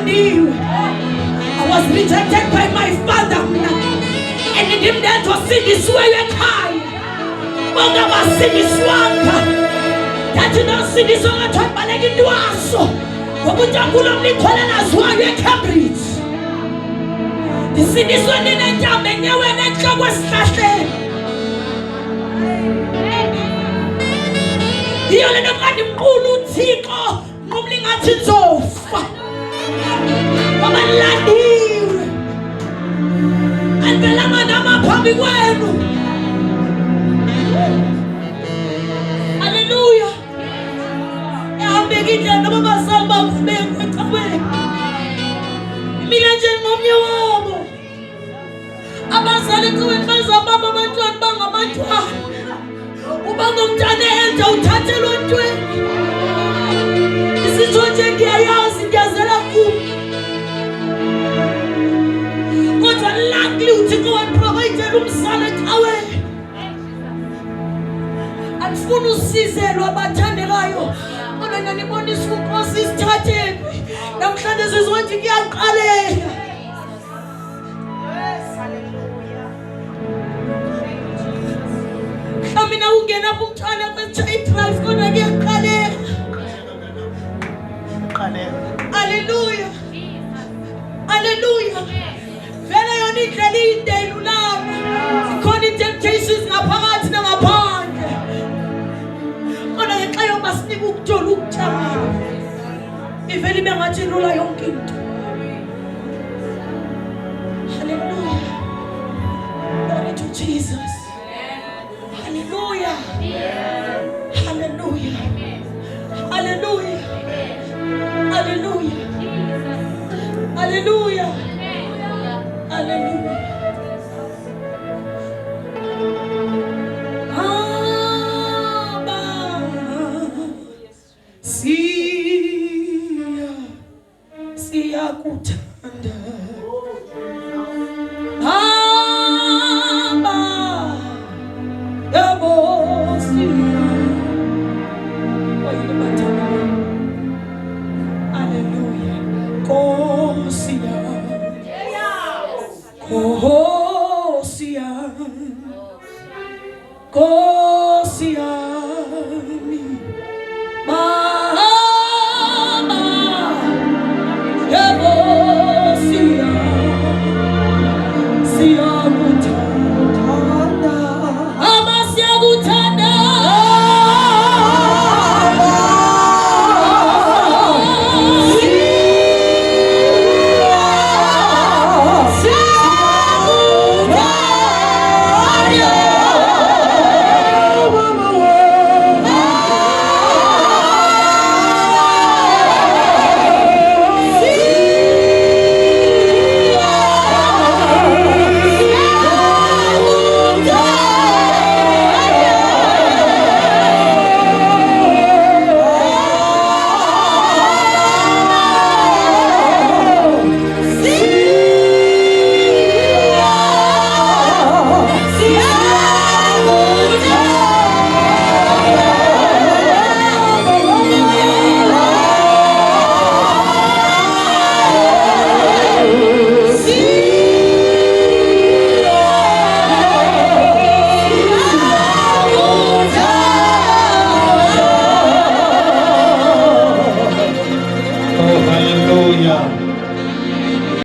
ngilandiwe. I was rejected by my father. And ndim ndenzo sindisiweyo ekhaya. Bonke abasindiswanga. Ndathi nosindiswa ngathi wabaleka intwaso. Ngoba uNkulunkulu omnikholela zwayo eCambridge. Ndisindiswe ninentambo enyaweni entloko esihlahleni. Yiyo le nto xa ndimqula uThixo nqumla ingathi nzofa. Ngoba ndilandiwe. Andivelanga nama phambi kwenu. Haleluya. Ehambeka indlela noba bazali bavubeka ecaweni. Mina nje ngomnye wabo. Abazali ecaweni bazababa abantwana bangabantwana. Uba ngumntana enza uthathelwa ntweni. Isitsho nje ndiyayazi ndiyazela kubo. Kodwa luckily uThixo waprovayidela umzali ecaweni. Andifuni usizelwa abathandekayo. Kodwa ndanibonisa uNkosi isithathephi. Namhlanje sizothi kuyaqalela. Mina ungena kumthana kweChay Drive kodwa kuyaqalela. Hallelujah. Hallelujah. Vele yona indlela inde ilulama. Zikhona temptations ngaphakathi nangaphandle. Kodwa ngenxa yokuba sinika ukujola ukujabula. Ivele ibe ngathi ilula yonke into. Hallelujah. Glory to Jesus. Hallelujah. Hallelujah. Hallelujah. Hallelujah. Hallelujah. Hallelujah. Abba, siyakuthanda. Hallelujah.